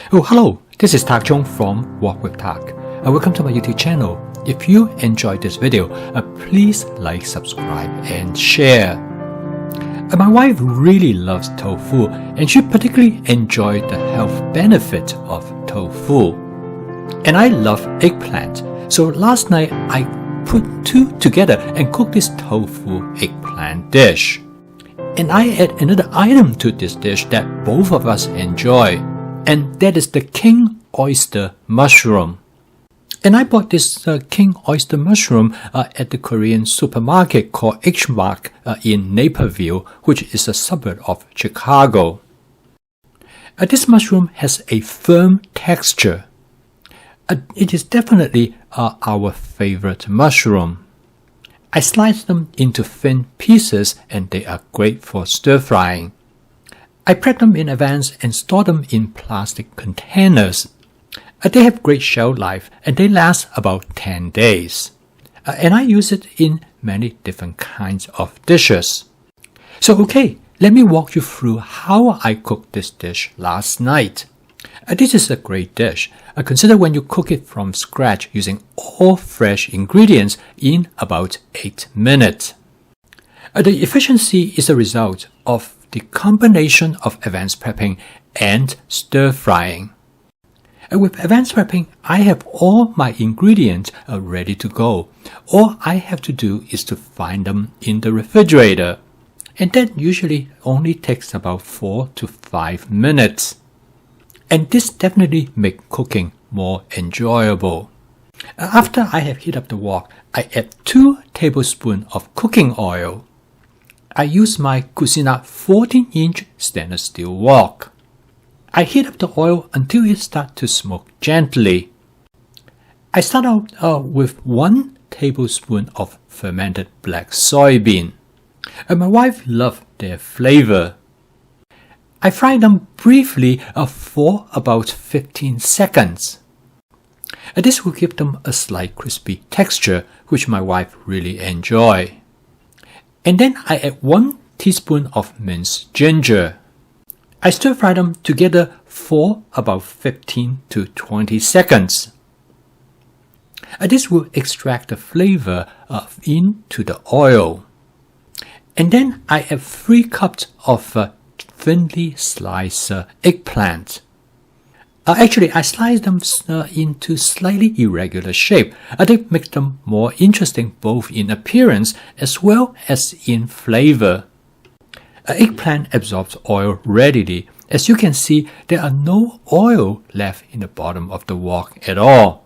Oh, hello, this is Tak Chung from Walk with Tak. Welcome to my YouTube channel. If you enjoyed this video, please like, subscribe, and share. My wife really loves tofu, and she particularly enjoyed the health benefit of tofu. And I love eggplant, so last night I put two together and cooked this tofu eggplant dish. And I add another item to this dish that both of us enjoy, and that is the king oyster mushroom. And I bought this king oyster mushroom at the Korean supermarket called H-Mark in Naperville, which is a suburb of Chicago. This mushroom has a firm texture. It is definitely our favorite mushroom. I slice them into thin pieces and they are great for stir frying. I prep them in advance and store them in plastic containers. They have great shelf life and they last about 10 days. And I use it in many different kinds of dishes. So okay, let me walk you through how I cooked this dish last night. This is a great dish. Consider when you cook it from scratch using all fresh ingredients in about 8 minutes. The efficiency is a result of the combination of advanced prepping and stir frying. With advanced prepping, I have all my ingredients ready to go. All I have to do is to find them in the refrigerator. And that usually only takes about 4 to 5 minutes. And this definitely makes cooking more enjoyable. After I have heated up the wok, I add 2 tablespoons of cooking oil. I use my Cucina 14-inch stainless steel wok. I heat up the oil until it starts to smoke gently. I start out with 1 tablespoon of fermented black soybean. My wife loves their flavor. I fry them briefly for about 15 seconds. This will give them a slight crispy texture, which my wife really enjoys. And then I add 1 teaspoon of minced ginger. I stir fry them together for about 15 to 20 seconds. This will extract the flavor into the oil. And then I add 3 cups of thinly sliced eggplant. Actually, I slice them into slightly irregular shape. They make them more interesting both in appearance as well as in flavor. Eggplant absorbs oil readily. As you can see, there are no oil left in the bottom of the wok at all.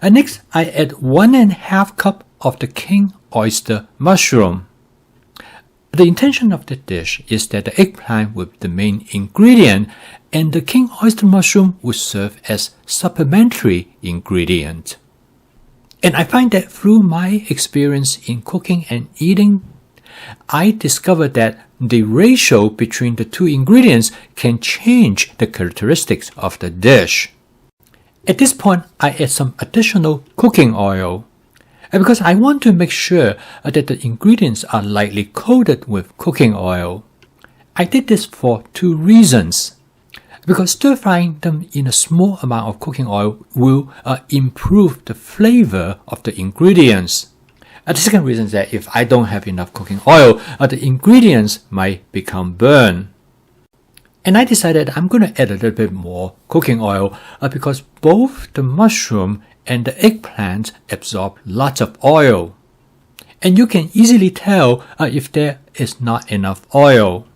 Next, I add 1.5 cups of the king oyster mushroom. The intention of the dish is that the eggplant will be the main ingredient and the king oyster mushroom will serve as supplementary ingredient. And I find that through my experience in cooking and eating, I discovered that the ratio between the 2 ingredients can change the characteristics of the dish. At this point, I add some additional cooking oil. Because I want to make sure that the ingredients are lightly coated with cooking oil. I did this for 2 reasons. Because stir frying them in a small amount of cooking oil will improve the flavor of the ingredients. The second reason is that if I don't have enough cooking oil, the ingredients might become burned. And I decided I'm going to add a little bit more cooking oil because both the mushroom and the eggplant absorb lots of oil. And you can easily tell if there is not enough oil.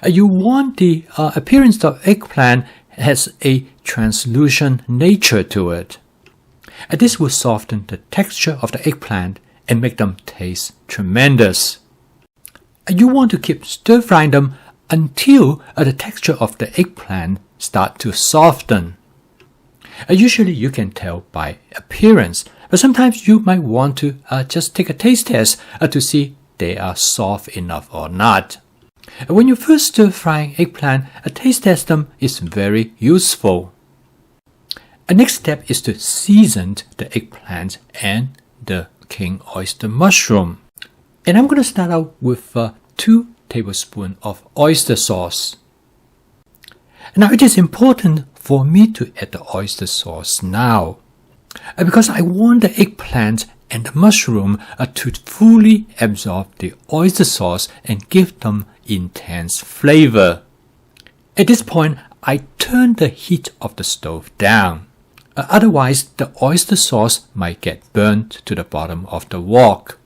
You want the appearance of eggplant has a translucent nature to it. This will soften the texture of the eggplant and make them taste tremendous. You want to keep stir frying them until the texture of the eggplant starts to soften. Usually you can tell by appearance, but sometimes you might want to just take a taste test to see they are soft enough or not. When you first stir frying eggplant, a taste test them is very useful. The next step is to season the eggplant and the king oyster mushroom. And I'm going to start out with 2 tablespoons of oyster sauce. Now it is important for me to add the oyster sauce now, because I want the eggplant and the mushroom to fully absorb the oyster sauce and give them intense flavor. At this point, I turn the heat of the stove down. Otherwise, the oyster sauce might get burnt to the bottom of the wok.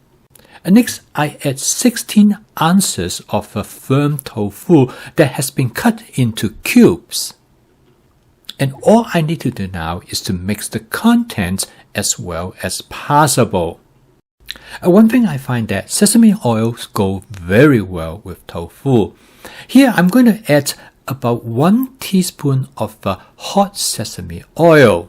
Next, I add 16 ounces of a firm tofu that has been cut into cubes. And all I need to do now is to mix the contents as well as possible. One thing I find that sesame oils go very well with tofu. Here I'm going to add about 1 teaspoon of hot sesame oil.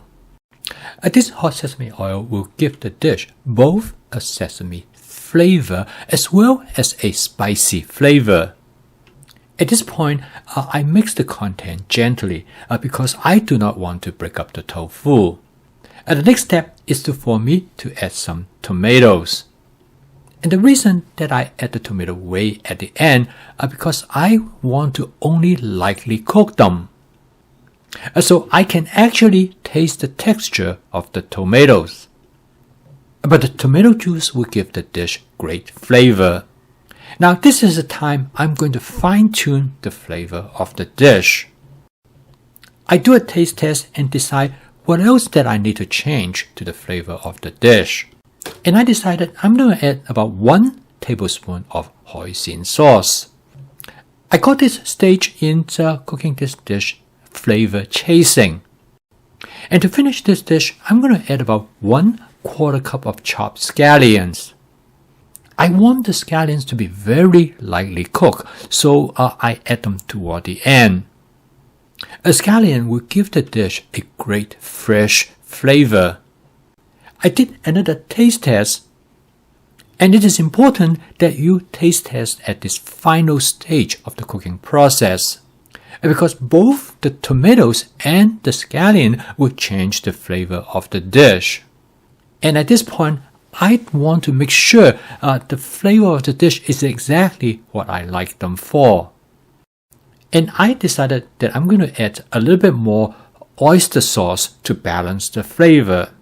This hot sesame oil will give the dish both a sesame flavor as well as a spicy flavor. At this point, I mix the content gently because I do not want to break up the tofu. The next step is for me to add some tomatoes. And the reason that I add the tomato way at the end because I want to only lightly cook them. So I can actually taste the texture of the tomatoes. But the tomato juice will give the dish great flavor. Now this is the time I'm going to fine-tune the flavor of the dish. I do a taste test and decide what else that I need to change to the flavor of the dish. And I decided I'm going to add about 1 tablespoon of hoisin sauce. I call this stage in cooking this dish flavor chasing. And to finish this dish, I'm going to add about 1/4 cup of chopped scallions. I want the scallions to be very lightly cooked, so I add them toward the end. A scallion will give the dish a great fresh flavor. I did another taste test, and it is important that you taste test at this final stage of the cooking process, because both the tomatoes and the scallion will change the flavor of the dish. And at this point, I want to make sure the flavor of the dish is exactly what I like them for. And I decided that I'm going to add a little bit more oyster sauce to balance the flavor,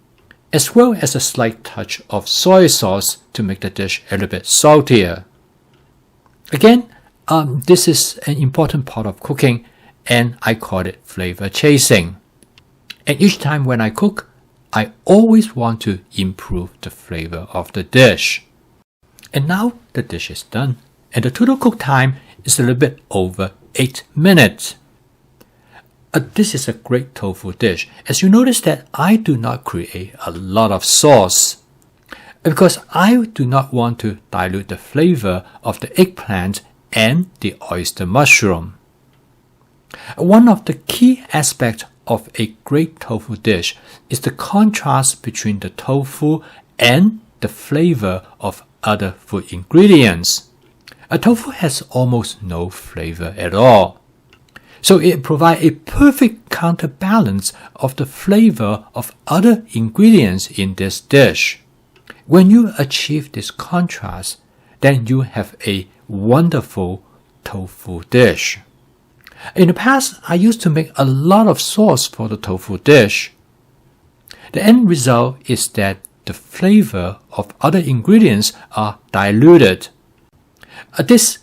as well as a slight touch of soy sauce to make the dish a little bit saltier. Again, this is an important part of cooking, and I call it flavor chasing. And each time when I cook, I always want to improve the flavor of the dish. And now the dish is done, and the total cook time is a little bit over 8 minutes. This is a great tofu dish, as you notice that I do not create a lot of sauce, because I do not want to dilute the flavor of the eggplant and the oyster mushroom. One of the key aspects of a great tofu dish is the contrast between the tofu and the flavor of other food ingredients. A tofu has almost no flavor at all, so it provides a perfect counterbalance of the flavor of other ingredients in this dish. When you achieve this contrast, then you have a wonderful tofu dish. In the past, I used to make a lot of sauce for the tofu dish. The end result is that the flavor of other ingredients are diluted. This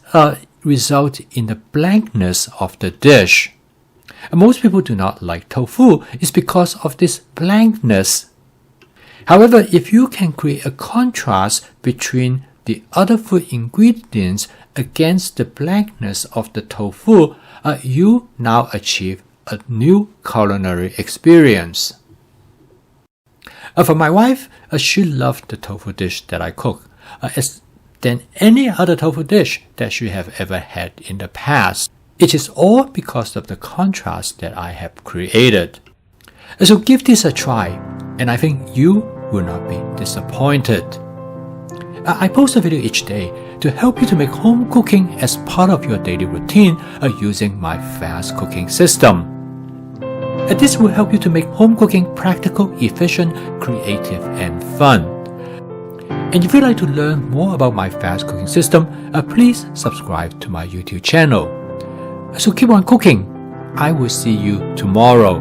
results in the blankness of the dish. Most people do not like tofu is because of this blankness. However, if you can create a contrast between the other food ingredients against the blankness of the tofu, you now achieve a new culinary experience. For my wife, she loved the tofu dish that I cook than any other tofu dish that she have ever had in the past. It is all because of the contrast that I have created. So give this a try, and I think you will not be disappointed. I post a video each day to help you to make home cooking as part of your daily routine using my fast cooking system. This will help you to make home cooking practical, efficient, creative, and fun. And if you'd like to learn more about my fast cooking system, please subscribe to my YouTube channel. So keep on cooking. I will see you tomorrow.